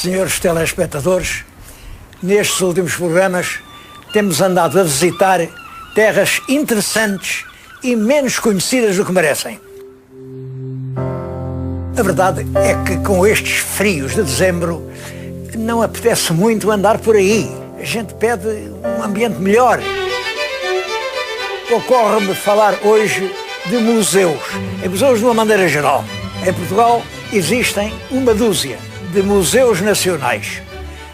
Senhores telespectadores, nestes últimos programas temos andado a visitar terras interessantes e menos conhecidas do que merecem. A verdade é que com estes frios de dezembro não apetece muito andar por aí. A gente pede um ambiente melhor. Ocorre-me falar hoje de museus, em museus de uma maneira geral. Em Portugal existem uma dúzia de museus nacionais.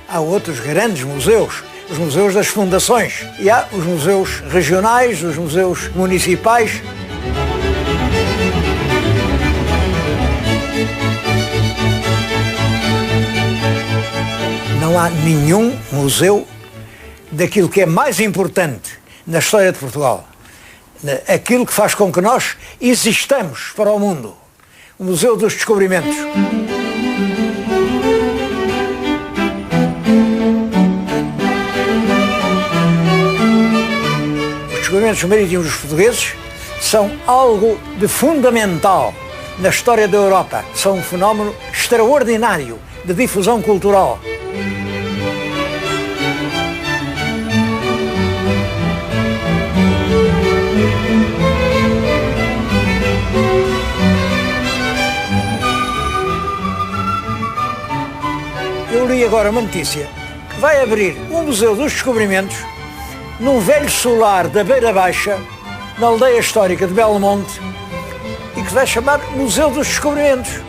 Há outros grandes museus, os museus das fundações, e há os museus regionais, os museus municipais. Não há nenhum museu daquilo que é mais importante na história de Portugal, aquilo que faz com que nós existamos para o mundo, o Museu dos Descobrimentos. Os descobrimentos marítimos dos portugueses são algo de fundamental na história da Europa. São um fenómeno extraordinário de difusão cultural. Eu li agora uma notícia que vai abrir um Museu dos Descobrimentos num velho solar da Beira Baixa, na aldeia histórica de Belmonte, e que vai chamar Museu dos Descobrimentos.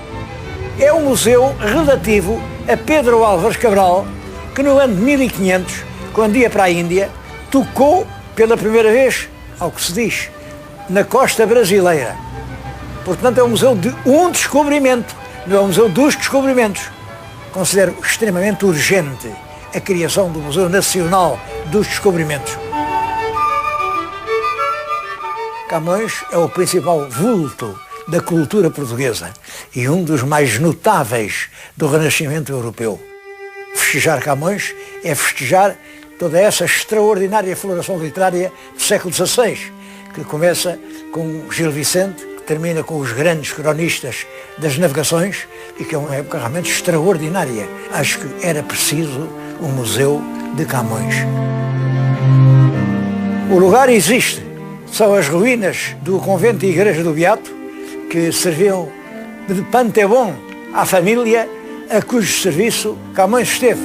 É um museu relativo a Pedro Álvares Cabral, que no ano de 1500, quando ia para a Índia, tocou pela primeira vez, ao que se diz, na costa brasileira. Portanto, é um museu de um descobrimento, não é um museu dos descobrimentos. Considero extremamente urgente a criação do Museu Nacional dos Descobrimentos. Camões é o principal vulto da cultura portuguesa e um dos mais notáveis do Renascimento europeu. Festejar Camões é festejar toda essa extraordinária floração literária do século XVI, que começa com Gil Vicente, que termina com os grandes cronistas das navegações, e que é uma época realmente extraordinária. Acho que era preciso um museu de Camões. O lugar existe. São as ruínas do convento e igreja do Beato, que serviam de pantebon à família a cujo serviço Camões esteve.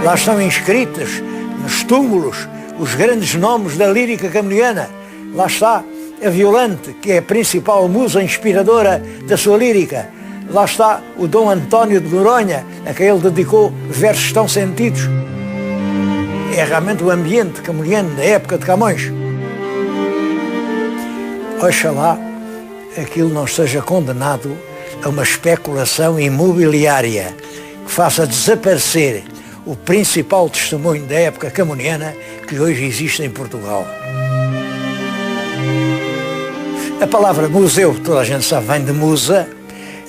Lá estão inscritos, nos túmulos, os grandes nomes da lírica camoniana. Lá está a Violante, que é a principal musa inspiradora da sua lírica. Lá está o Dom António de Noronha, a quem ele dedicou versos tão sentidos. É realmente o ambiente camoniano da época de Camões. Oxalá aquilo não seja condenado a uma especulação imobiliária que faça desaparecer o principal testemunho da época camoniana que hoje existe em Portugal. A palavra museu, toda a gente sabe, vem de musa.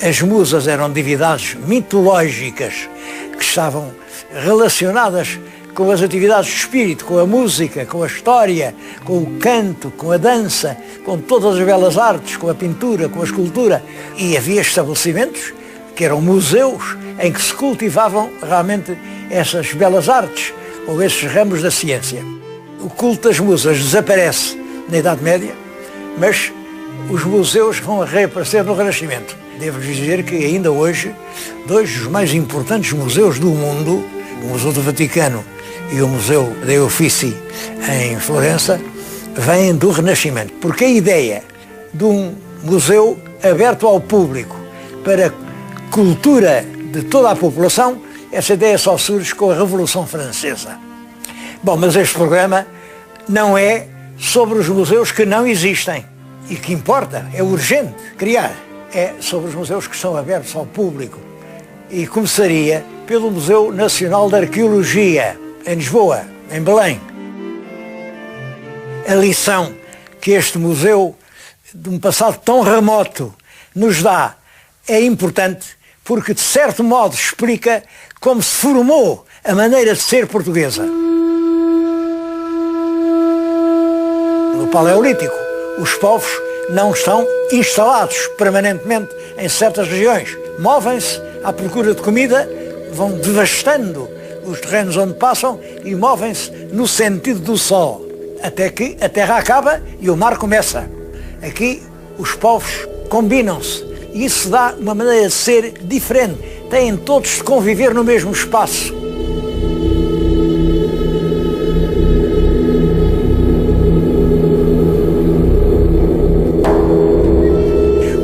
As musas eram divindades mitológicas que estavam relacionadas com as atividades do espírito, com a música, com a história, com o canto, com a dança, com todas as belas artes, com a pintura, com a escultura. E havia estabelecimentos que eram museus em que se cultivavam realmente essas belas artes ou esses ramos da ciência. O culto das musas desaparece na Idade Média, mas os museus vão reaparecer no Renascimento. Devo dizer que ainda hoje, dois dos mais importantes museus do mundo, o Museu do Vaticano e o Museu dei Uffizi em Florença, vêm do Renascimento. Porque a ideia de um museu aberto ao público para a cultura de toda a população, essa ideia só surge com a Revolução Francesa. Bom, mas este programa não é sobre os museus que não existem. E que importa, é urgente criar, é sobre os museus que são abertos ao público. E começaria pelo Museu Nacional de Arqueologia, em Lisboa, em Belém. A lição que este museu, de um passado tão remoto, nos dá é importante porque, de certo modo, explica como se formou a maneira de ser portuguesa. No Paleolítico, os povos não estão instalados permanentemente em certas regiões, movem-se à procura de comida, vão devastando os terrenos onde passam e movem-se no sentido do sol, até que a terra acaba e o mar começa. Aqui os povos combinam-se e isso dá uma maneira de ser diferente. Têm todos de conviver no mesmo espaço.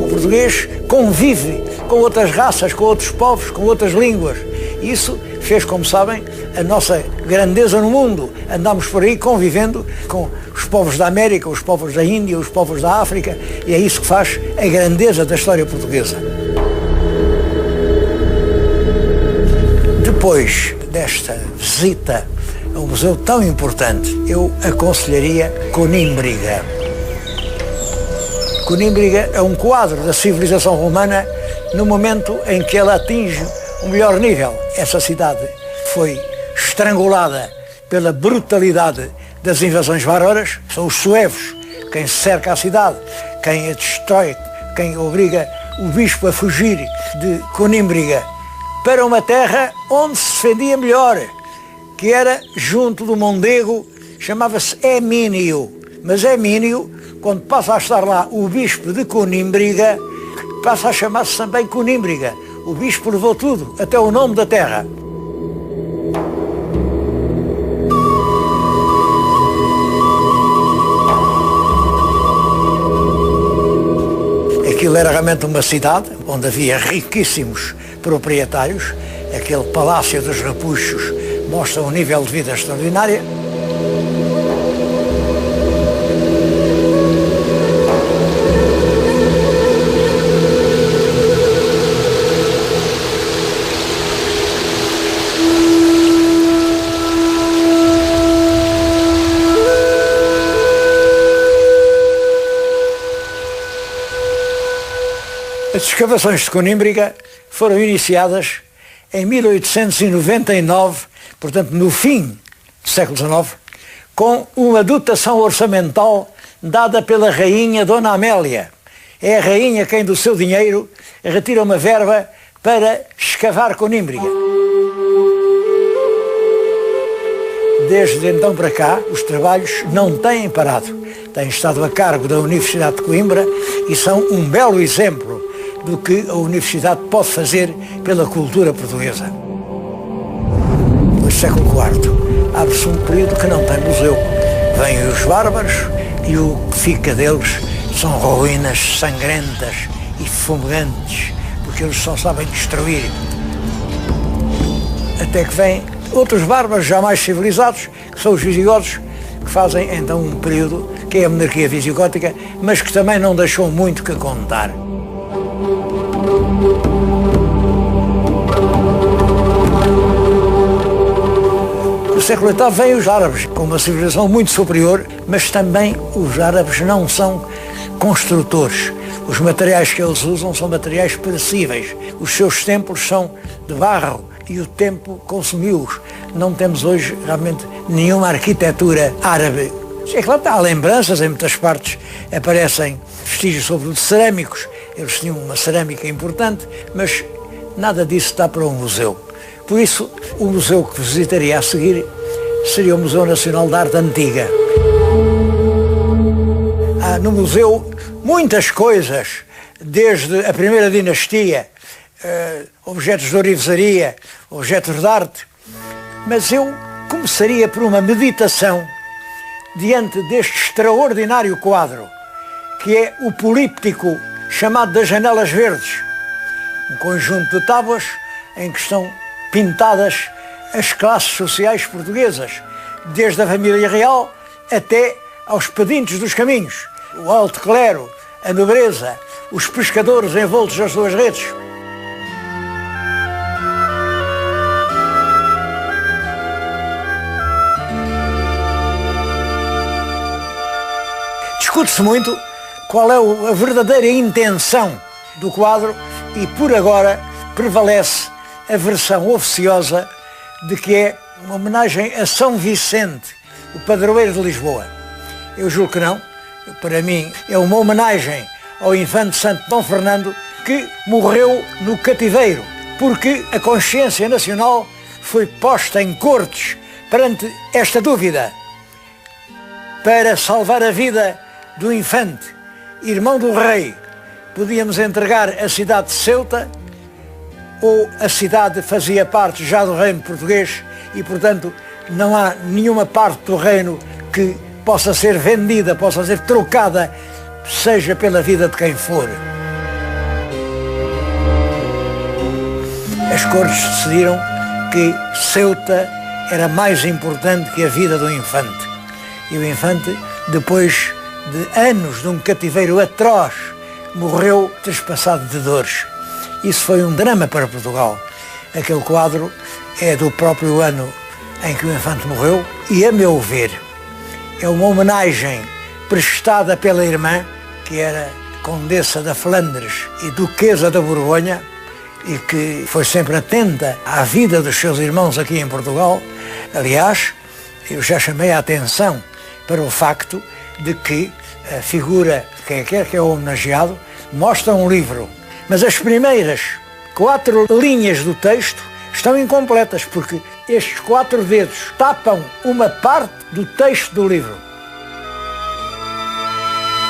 O português convive com outras raças, com outros povos, com outras línguas. Isso fez, como sabem, a nossa grandeza no mundo. Andamos por aí convivendo com os povos da América, os povos da Índia, os povos da África, e é isso que faz a grandeza da história portuguesa. Depois desta visita a um museu tão importante, eu aconselharia Conímbriga. Conímbriga é um quadro da civilização romana no momento em que ela atinge o melhor nível. Essa cidade foi estrangulada pela brutalidade das invasões bárbaras. São os suevos quem cerca a cidade, quem a destrói, quem obriga o bispo a fugir de Conímbriga para uma terra onde se defendia melhor, que era junto do Mondego, chamava-se Emínio. Mas Emínio, quando passa a estar lá o bispo de Conímbriga, passa a chamar-se também Conímbriga. O bispo levou tudo, até o nome da terra. Aquilo era realmente uma cidade onde havia riquíssimos proprietários. Aquele Palácio dos Repuxos mostra um nível de vida extraordinário. As escavações de Conímbriga foram iniciadas em 1899, portanto no fim do século XIX, com uma dotação orçamental dada pela rainha Dona Amélia. É a rainha quem do seu dinheiro retira uma verba para escavar Conímbriga. Desde então para cá, os trabalhos não têm parado. Têm estado a cargo da Universidade de Coimbra e são um belo exemplo do que a Universidade pode fazer pela cultura portuguesa. No século IV, abre-se um período que não tem museu. Vêm os bárbaros e o que fica deles são ruínas sangrentas e fumegantes, porque eles só sabem destruir. Até que vêm outros bárbaros já mais civilizados, que são os visigodos, que fazem então um período que é a monarquia visigótica, mas que também não deixou muito que contar. No século VIII vêm os árabes, com uma civilização muito superior, mas também os árabes não são construtores. Os materiais que eles usam são materiais perecíveis. Os seus templos são de barro e o tempo consumiu-os. Não temos hoje realmente nenhuma arquitetura árabe. É claro que há lembranças, em muitas partes aparecem vestígios sobretudo cerâmicos. Eles tinham uma cerâmica importante, mas nada disso está para um museu. Por isso, o museu que visitaria a seguir seria o Museu Nacional de Arte Antiga. Há no museu muitas coisas, desde a primeira dinastia, objetos de ourivesaria, objetos de arte, mas eu começaria por uma meditação diante deste extraordinário quadro, que é o políptico chamado das Janelas Verdes, um conjunto de tábuas em que estão pintadas as classes sociais portuguesas, desde a família real até aos pedintos dos caminhos, o alto clero, a nobreza, os pescadores envoltos nas suas redes. Discute-se muito qual é a verdadeira intenção do quadro e por agora prevalece a versão oficiosa de que é uma homenagem a São Vicente, o padroeiro de Lisboa. Eu julgo que não. Para mim é uma homenagem ao infante Santo Dom Fernando, porque morreu no cativeiro, porque a consciência nacional foi posta em cortes perante esta dúvida. Para salvar a vida do infante, irmão do rei, podíamos entregar a cidade de Ceuta, ou a cidade fazia parte já do reino português e, portanto, não há nenhuma parte do reino que possa ser vendida, possa ser trocada, seja pela vida de quem for. As cortes decidiram que Ceuta era mais importante que a vida do infante. E o infante, depois de anos de um cativeiro atroz, morreu trespassado de dores. Isso foi um drama para Portugal. Aquele quadro é do próprio ano em que o infante morreu e, a meu ver, é uma homenagem prestada pela irmã, que era Condessa da Flandres e Duquesa da Borgonha, e que foi sempre atenta à vida dos seus irmãos aqui em Portugal. Aliás, eu já chamei a atenção para o facto de que a figura de quem quer que é homenageado mostra um livro, mas as primeiras 4 linhas do texto estão incompletas, porque estes 4 dedos tapam uma parte do texto do livro.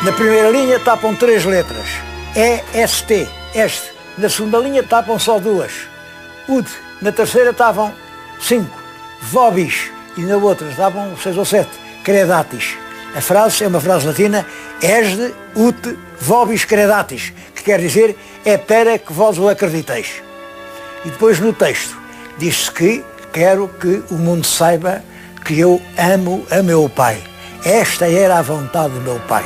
Na primeira linha tapam 3 letras, E-S-T, este. Na segunda linha tapam só 2, UD. Na terceira tapam 5, vobis. E na outra tapam 6 ou 7, credatis. A frase é uma frase latina, esde ut vobis credatis, que quer dizer, é para que vós o acrediteis. E depois no texto diz-se que quero que o mundo saiba que eu amo a meu pai. Esta era a vontade do meu pai.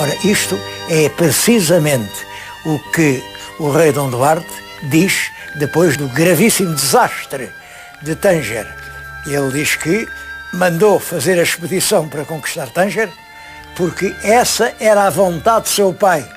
Ora, isto é precisamente o que o rei Dom Duarte diz depois do gravíssimo desastre de Tânger. Ele diz que mandou fazer a expedição para conquistar Tânger porque essa era a vontade de seu pai.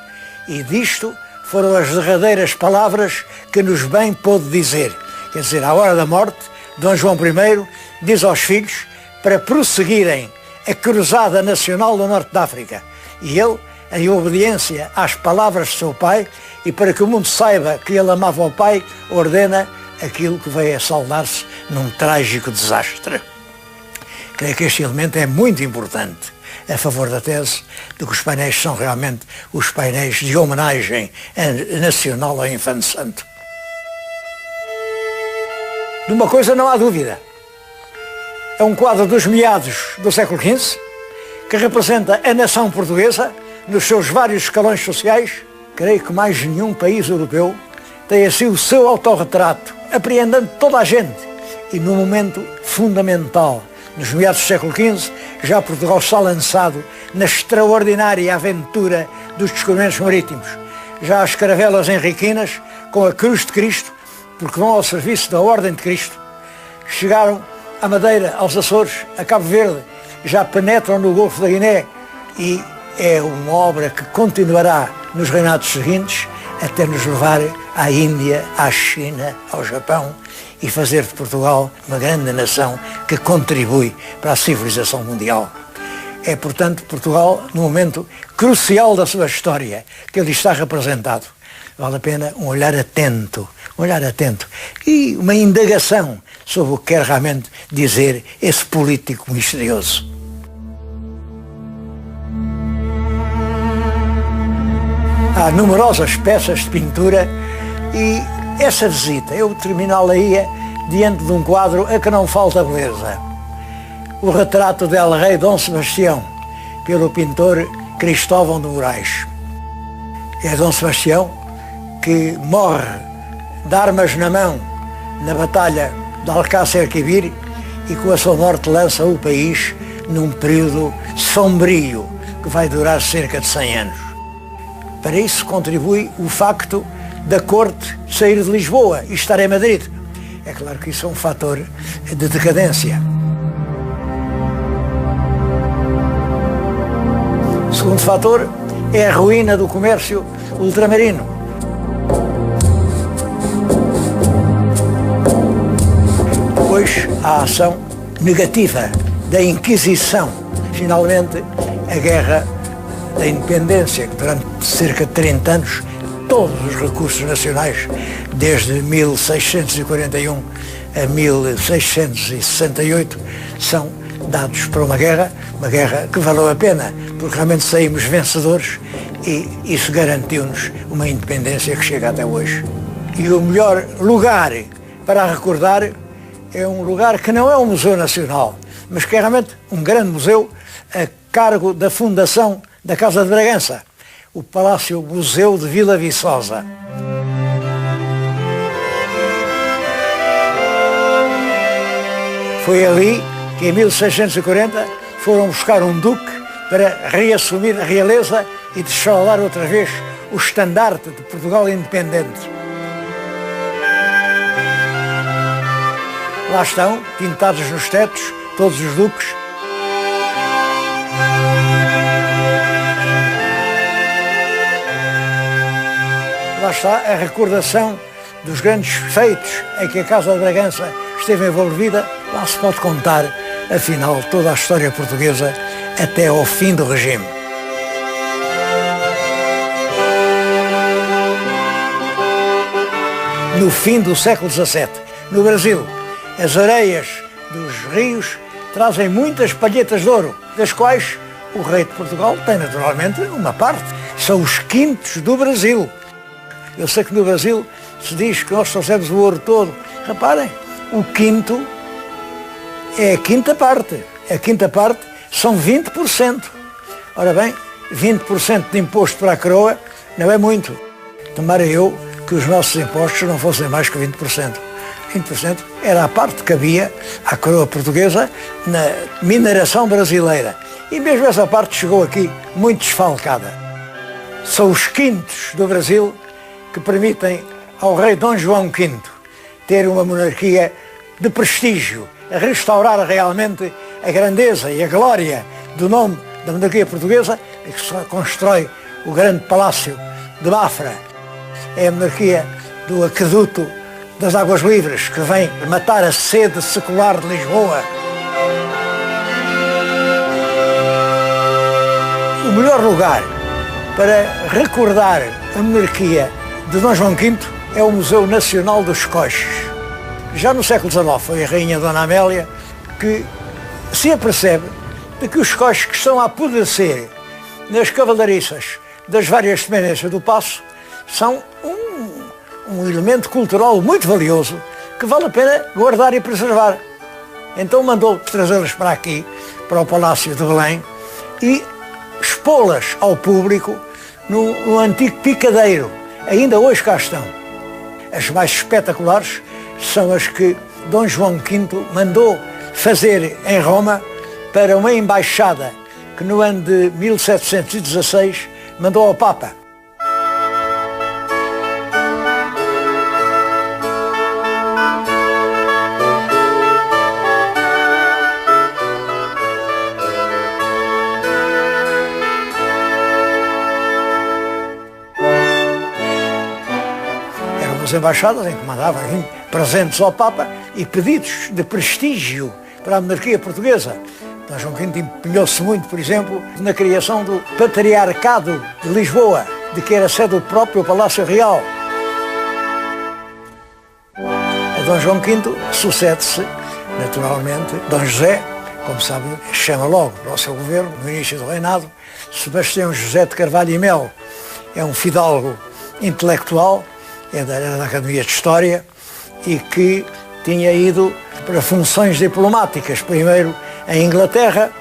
E disto foram as derradeiras palavras que nos bem pôde dizer. Quer dizer, à hora da morte, Dom João I diz aos filhos para prosseguirem a cruzada nacional do Norte da África. E ele, em obediência às palavras de seu pai, e para que o mundo saiba que ele amava o pai, ordena aquilo que veio a saldar-se num trágico desastre. Creio que este elemento é muito importante a favor da tese de que os painéis são realmente os painéis de homenagem nacional ao Infante Santo. De uma coisa não há dúvida. É um quadro dos meados do século XV, que representa a nação portuguesa nos seus vários escalões sociais. Creio que mais nenhum país europeu tem assim o seu autorretrato, apreendendo toda a gente. E num momento fundamental, nos meados do século XV, já Portugal está lançado na extraordinária aventura dos descobrimentos marítimos. Já as caravelas henriquinas, com a Cruz de Cristo, porque vão ao serviço da Ordem de Cristo, chegaram à Madeira, aos Açores, a Cabo Verde, já penetram no Golfo da Guiné, e é uma obra que continuará nos reinados seguintes até nos levar à Índia, à China, ao Japão e fazer de Portugal uma grande nação que contribui para a civilização mundial. É, portanto, Portugal, num momento crucial da sua história, que ele está representado. Vale a pena um olhar atento e uma indagação sobre o que quer realmente dizer esse político misterioso. Há numerosas peças de pintura e essa visita, eu terminá-la-ia diante de um quadro a que não falta beleza. O retrato del Rei Dom Sebastião, pelo pintor Cristóvão de Moraes. É Dom Sebastião que morre de armas na mão na batalha de Alcácer Quibir e com a sua morte lança o país num período sombrio que vai durar cerca de 100 anos. Para isso contribui o facto da corte sair de Lisboa e estar em Madrid. É claro que isso é um fator de decadência. O segundo fator é a ruína do comércio ultramarino. Depois, a ação negativa da Inquisição Finalmente, a guerra da independência, que durante cerca de 30 anos, todos os recursos nacionais, desde 1641 a 1668, são dados para uma guerra que valeu a pena, porque realmente saímos vencedores e isso garantiu-nos uma independência que chega até hoje. E o melhor lugar para recordar é um lugar que não é um museu nacional, mas que é realmente um grande museu a cargo da Fundação da Casa de Bragança, o Palácio Museu de Vila Viçosa. Foi ali que em 1640 foram buscar um duque para reassumir a realeza e desfraldar outra vez o estandarte de Portugal independente. Lá estão, pintados nos tetos, todos os duques. Lá está a recordação dos grandes feitos em que a Casa de Bragança esteve envolvida. Lá se pode contar, afinal, toda a história portuguesa até ao fim do regime. No fim do século XVII, no Brasil, as areias dos rios trazem muitas palhetas de ouro, das quais o rei de Portugal tem naturalmente uma parte. São os quintos do Brasil. Eu sei que no Brasil se diz que nós trouxemos o ouro todo. Reparem, o quinto é a quinta parte. A quinta parte são 20%. Ora bem, 20% de imposto para a coroa não é muito. Tomara eu que os nossos impostos não fossem mais que 20%. 20% era a parte que havia à coroa portuguesa na mineração brasileira. E mesmo essa parte chegou aqui muito desfalcada. São os quintos do Brasil que permitem ao rei Dom João V ter uma monarquia de prestígio, a restaurar realmente a grandeza e a glória do nome da monarquia portuguesa, e que se constrói o grande palácio de Mafra. É a monarquia do aqueduto das Águas Livres, que vem matar a sede secular de Lisboa. O melhor lugar para recordar a monarquia de Dom João V é o Museu Nacional dos Coches. Já no século XIX foi a rainha Dona Amélia que se apercebe de que os coches que estão a apodrecer nas cavalariças das várias dependências do Paço são um elemento cultural muito valioso que vale a pena guardar e preservar. Então mandou trazê-las para aqui, para o Palácio de Belém, e expô-las ao público no antigo picadeiro. Ainda hoje cá estão. As mais espetaculares são as que Dom João V mandou fazer em Roma para uma embaixada que no ano de 1716 mandou ao Papa. As embaixadas em que mandavam presentes ao Papa e pedidos de prestígio para a monarquia portuguesa. Dom João V empenhou-se muito, por exemplo, na criação do Patriarcado de Lisboa, de que era sede o próprio Palácio Real. A Dom João V sucede-se, naturalmente, Dom José, como sabe, chama logo para o seu governo, no início do reinado, Sebastião José de Carvalho e Melo. É um fidalgo intelectual, era da Academia de História e que tinha ido para funções diplomáticas, primeiro em Inglaterra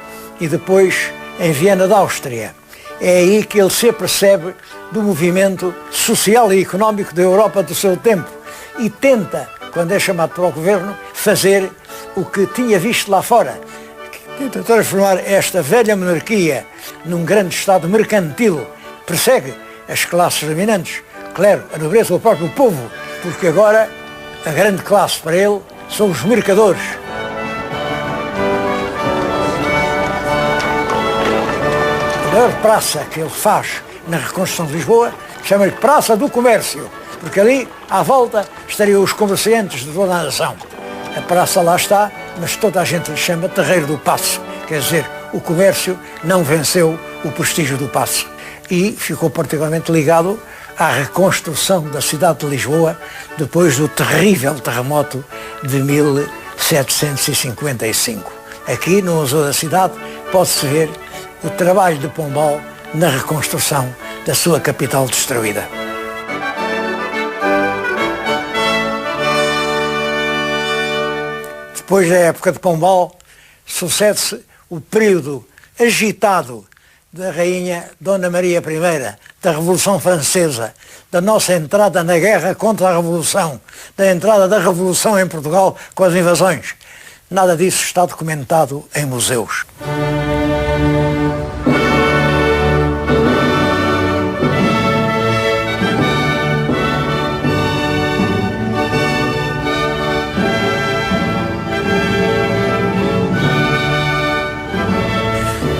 e depois em Viena da Áustria. É aí que ele se apercebe do movimento social e económico da Europa do seu tempo e tenta, quando é chamado para o governo, fazer o que tinha visto lá fora. Tenta transformar esta velha monarquia num grande Estado mercantil, persegue as classes dominantes, claro, a nobreza, o próprio povo, porque agora a grande classe para ele são os mercadores. A maior praça que ele faz na reconstrução de Lisboa chama-lhe Praça do Comércio, porque ali, à volta, estariam os comerciantes de toda a nação. A praça lá está, mas toda a gente lhe chama Terreiro do Paço, quer dizer, o comércio não venceu o prestígio do Paço e ficou particularmente ligado à reconstrução da cidade de Lisboa depois do terrível terremoto de 1755. Aqui no Museu da Cidade pode-se ver o trabalho de Pombal na reconstrução da sua capital destruída. Depois da época de Pombal, sucede-se o período agitado da Rainha Dona Maria I, da Revolução Francesa, da nossa entrada na guerra contra a Revolução, da entrada da Revolução em Portugal com as invasões. Nada disso está documentado em museus.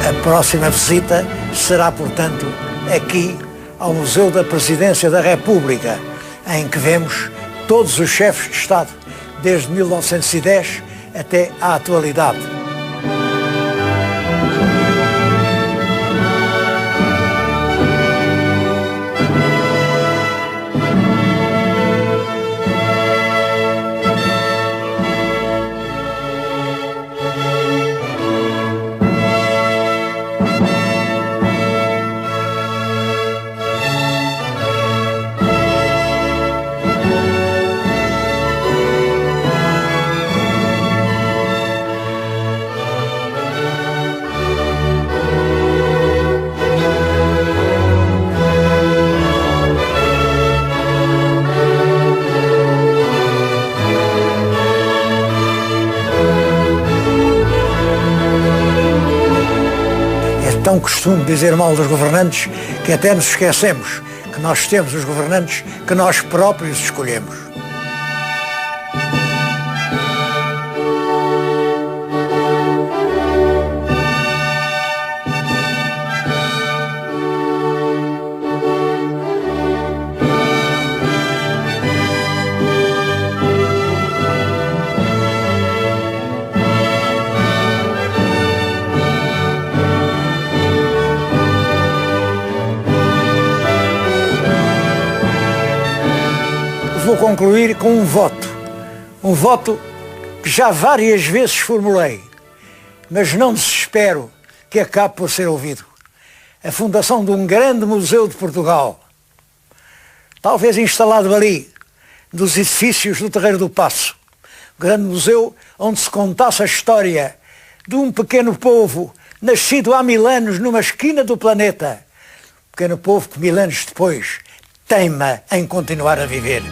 A próxima visita será, portanto, aqui ao Museu da Presidência da República, em que vemos todos os chefes de Estado, desde 1910 até à atualidade. Tão costume dizer mal dos governantes que até nos esquecemos que nós temos os governantes que nós próprios escolhemos. Vou concluir com um voto que já várias vezes formulei, mas não desespero que acabe por ser ouvido. A fundação de um grande museu de Portugal, talvez instalado ali, nos edifícios do Terreiro do Paço, um grande museu onde se contasse a história de um pequeno povo nascido há 1000 anos numa esquina do planeta, pequeno povo que 1000 anos depois teima em continuar a viver.